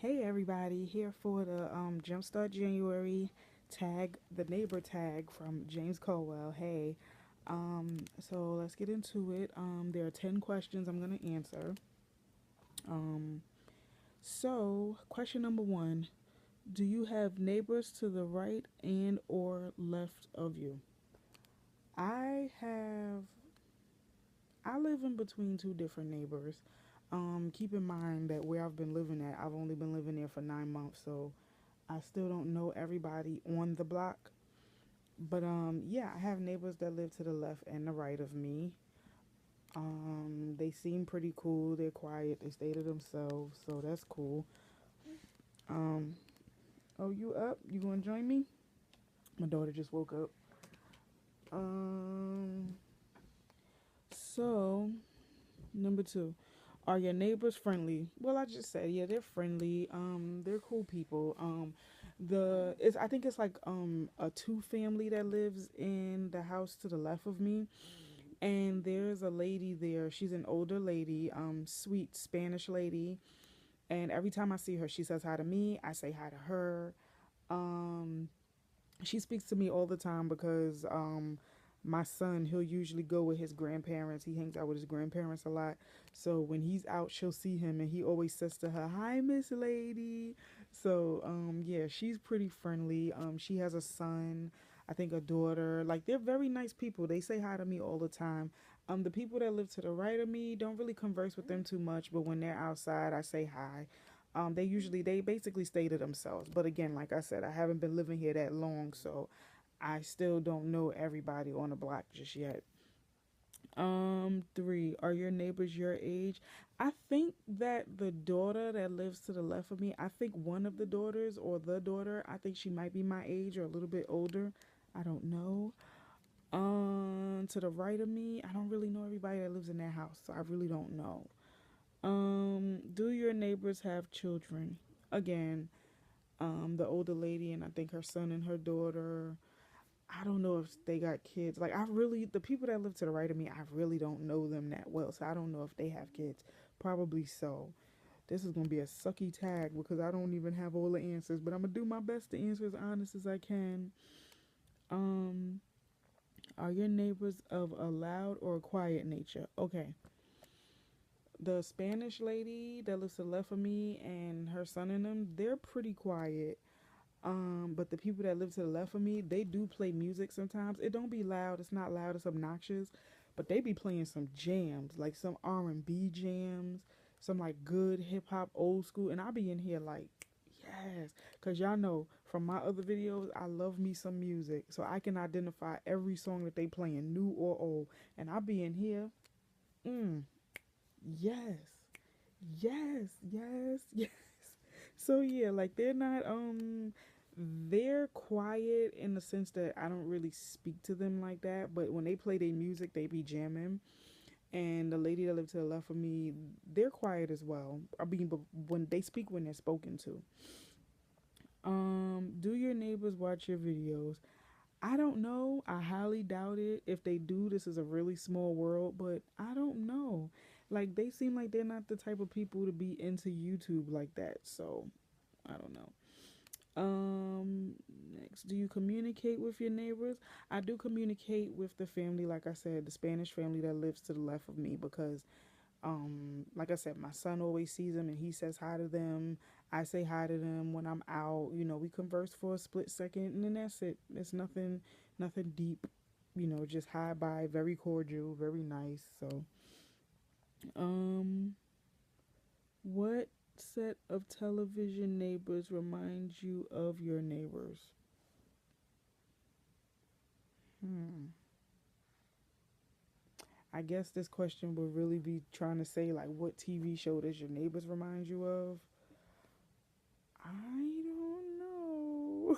Hey everybody, here for the Jumpstart January tag, the neighbor tag from James Colwell. Hey, so let's get into it. There are 10 questions I'm gonna answer. Um, Question number one: do you have neighbors to the right and or left of you? I have. I live in between two different neighbors. Keep in mind that where I've been living at, I've only been living there for 9 months, so I still don't know everybody on the block. But yeah, I have neighbors that live to the left and the right of me. They seem pretty cool. They're quiet. They stay to themselves, so that's cool. Um, oh, you up? You gonna join me? My daughter just woke up. Um, so number two, are your neighbors friendly? Well, I just said yeah, they're friendly. They're cool people. I think it's like a two family that lives in the house to the left of me, and there's a lady there. She's an older lady, sweet Spanish lady, and every time I see her, she says hi to me. I say hi to her. Um, she speaks to me all the time because my son, he'll usually go with his grandparents. He hangs out with his grandparents a lot. So when he's out, she'll see him and he always says to her, "Hi, Miss Lady." So yeah, she's pretty friendly. She has a son, I think a daughter. Like they're very nice people. They say hi to me all the time. The people that live to the right of me don't really converse with them too much, but when they're outside, I say hi. They basically stay to themselves. But again, like I said, I haven't been living here that long, so I still don't know everybody on the block just yet. Three, are your neighbors your age? I think that the daughter that lives to the left of me, I think one of the daughters or the daughter, I think she might be my age or a little bit older. I don't know. To the right of me, I don't really know everybody that lives in that house, so I really don't know. Do your neighbors have children? Again, the older lady and I think her son and her daughter. I don't know if they got kids. Like the people that live to the right of me, I really don't know them that well, so I don't know if they have kids. Probably so. This is gonna be a sucky tag because I don't even have all the answers, but I'm gonna do my best to answer as honest as I can. Um, are your neighbors of a loud or a quiet nature? Okay. The Spanish lady that lives to the left of me and her son and them, they're pretty quiet. But the people that live to the left of me, they do play music sometimes. It don't be loud. It's not loud. It's obnoxious. But they be playing some jams, like some R&B jams, some like good hip hop, old school. And I be in here like, yes, cause y'all know from my other videos, I love me some music, so I can identify every song that they playing, new or old. And I be in here, mm, yes, yes. So yeah, like they're quiet in the sense that I don't really speak to them like that, but when they play their music, they be jamming. And the lady that lives to the left of me, they're quiet as well. I mean, but when they speak, when they're spoken to. Do your neighbors watch your videos? I don't know. I highly doubt it. If they do, this is a really small world, but I don't know. Like they seem like they're not the type of people to be into YouTube like that. So, I don't know. Um, Next, do you communicate with your neighbors? I do communicate with the family, like I said, the Spanish family that lives to the left of me because like I said, my son always sees them and he says hi to them. I say hi to them when I'm out. We converse for a split second and then that's it. It's nothing deep. Just hi bye, very cordial, very nice. So, um what set of television neighbors reminds you of your neighbors? Hmm. I guess this question would really be trying to say like what TV show does your neighbors remind you of? I don't know.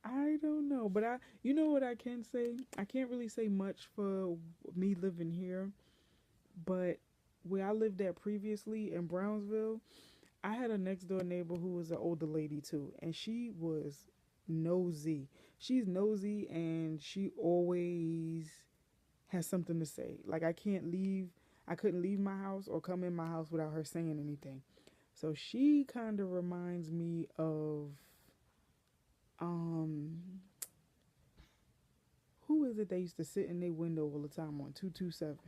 I don't know, but you know what I can say? I can't really say much for me living here, but where I lived at previously in Brownsville, I had a next door neighbor who was an older lady too, and she was nosy. She's nosy and she always has something to say. Like I couldn't leave my house or come in my house without her saying anything. So she kind of reminds me of um who is it they used to sit in their window all the time on 227?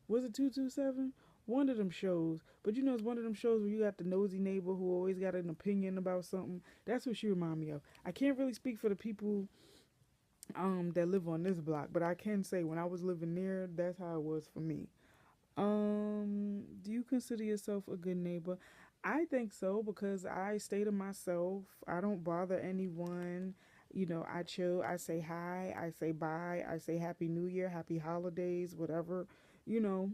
Was it 227? One of them shows, but you know it's one of them shows where you got the nosy neighbor who always got an opinion about something. That's what she remind me of. I can't really speak for the people that live on this block, but I can say when I was living there, that's how it was for me. Do you consider yourself a good neighbor? I think so because I stay to myself. I don't bother anyone. You know, I chill. I say hi. I say bye. I say happy new year, happy holidays, whatever. You know,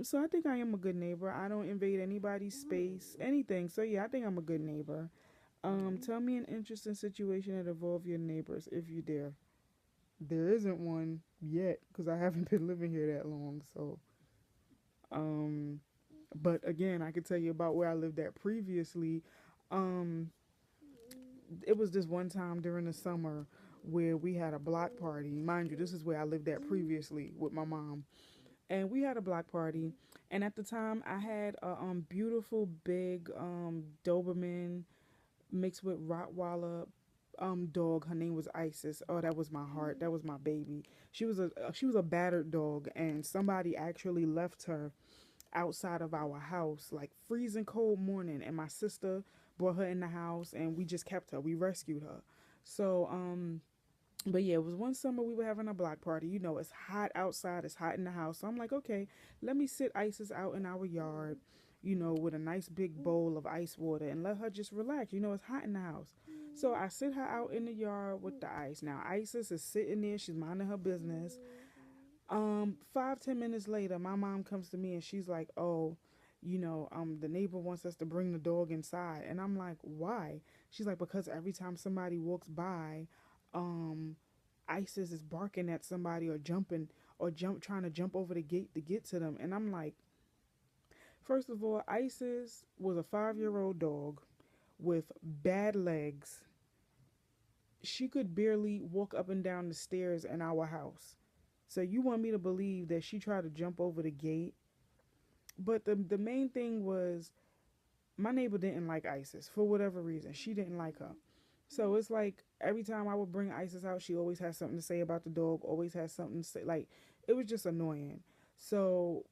so I think I am a good neighbor. I don't invade anybody's space, anything. So yeah, I think I'm a good neighbor. Tell me an interesting situation that involved your neighbors, if you dare. There isn't one yet because I haven't been living here that long. So, um, but again, I could tell you about where I lived at previously. Um, it was this one time during the summer where we had a block party. Mind you, this is where I lived at previously with my mom. And we had a block party. And at the time, I had a beautiful big Doberman mixed with Rottweiler dog. Her name was Isis. Oh, that was my heart. That was my baby. She was a battered dog, and somebody actually left her outside of our house, like freezing cold morning, and my sister brought her in the house, and we just kept her. We rescued her. So but yeah, it was one summer we were having a block party. You know, it's hot outside, it's hot in the house. So I'm like, okay, let me sit Isis out in our yard, you know, with a nice big bowl of ice water and let her just relax. You know, it's hot in the house. So I sit her out in the yard with the ice. Now Isis is sitting there, she's minding her business. 5-10 minutes later, my mom comes to me and she's like, "Oh, the neighbor wants us to bring the dog inside." And I'm like, "Why?" She's like, "Because every time somebody walks by, um, ISIS is barking at somebody or jumping or trying to jump over the gate to get to them." And I'm like, first of all, ISIS was a 5-year-old dog with bad legs. She could barely walk up and down the stairs in our house. So you want me to believe that she tried to jump over the gate? But the main thing was my neighbor didn't like Isis for whatever reason. She didn't like her. So it's like every time I would bring Isis out, she always has something to say about the dog, always has something to say. Like, it was just annoying. So,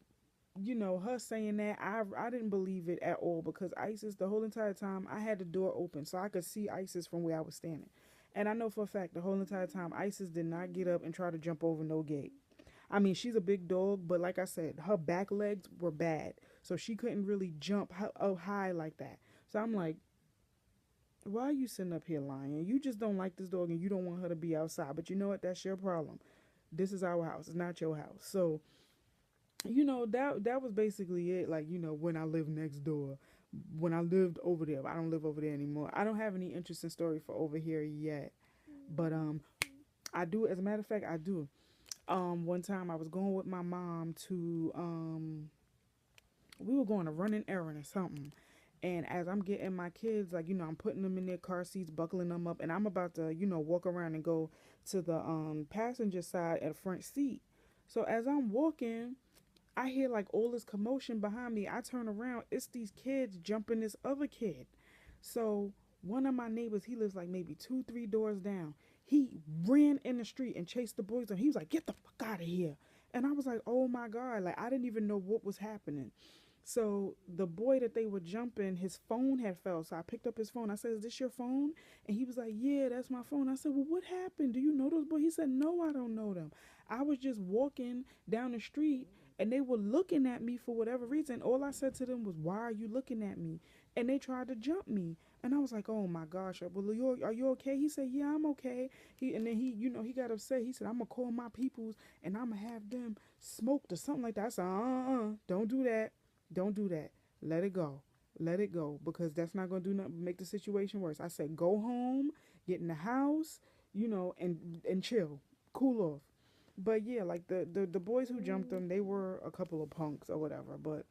her saying that, I didn't believe it at all because Isis, the whole entire time, I had the door open so I could see Isis from where I was standing. And I know for a fact the whole entire time, Isis did not get up and try to jump over no gate. I mean, she's a big dog, but like I said, her back legs were bad. So she couldn't really jump up high like that. So I'm like, why are you sitting up here lying? You just don't like this dog and you don't want her to be outside. But you know what? That's your problem. This is our house. It's not your house. So, that was basically it. Like, when I lived next door, when I lived over there, I don't live over there anymore. I don't have any interesting story for over here yet. But I do, as a matter of fact, I do. One time I was going with my mom to we were going to run an errand or something. And as I'm getting my kids, like, I'm putting them in their car seats, buckling them up, and I'm about to, walk around and go to the passenger side at front seat. So as I'm walking, I hear like all this commotion behind me. I turn around, it's these kids jumping this other kid. So one of my neighbors, he lives like maybe 2-3 doors down. He ran in the street and chased the boys, and he was like, "Get the fuck out of here!" And I was like, "Oh my god!" Like, I didn't even know what was happening. So the boy that they were jumping, his phone had fell. So I picked up his phone. I said, "Is this your phone?" And he was like, "Yeah, that's my phone." I said, "Well, what happened? Do you know those boys?" He said, "No, I don't know them. I was just walking down the street and they were looking at me for whatever reason. All I said to them was, 'Why are you looking at me?' And they tried to jump me. And I was like, oh my gosh, well, are you okay?" He said, "Yeah, I'm okay." And then he got upset. He said, "I'm gonna call my peoples and I'm gonna have them smoked or something like that." I said, don't do that. Don't do that. Let it go. Let it go because that's not gonna do nothing but make the situation worse. I said, go home, get in the house, and chill, cool off. But yeah, like the boys who jumped them, they were a couple of punks or whatever. But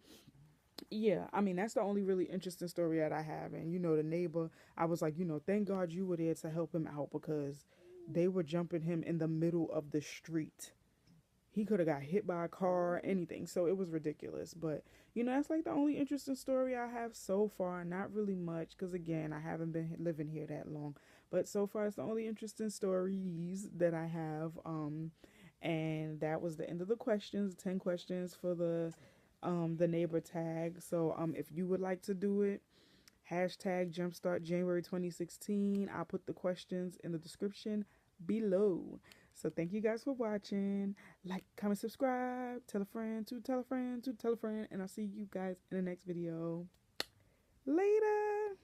yeah, I mean that's the only really interesting story that I have. And the neighbor, I was like, thank God you were there to help him out because they were jumping him in the middle of the street. he could have got hit by a car, anything. So it was ridiculous. But you know, that's like the only interesting story I have so far. Not really much, because again, I haven't been living here that long. But so far, it's the only interesting stories that I have. And that was the end of the questions. 10 questions for the neighbor tag. So if you would like to do it, hashtag Jumpstart January 2016. I'll put the questions in the description below. So thank you guys for watching. Like, comment, subscribe, tell a friend to tell a friend to tell a friend, and I'll see you guys in the next video. Later.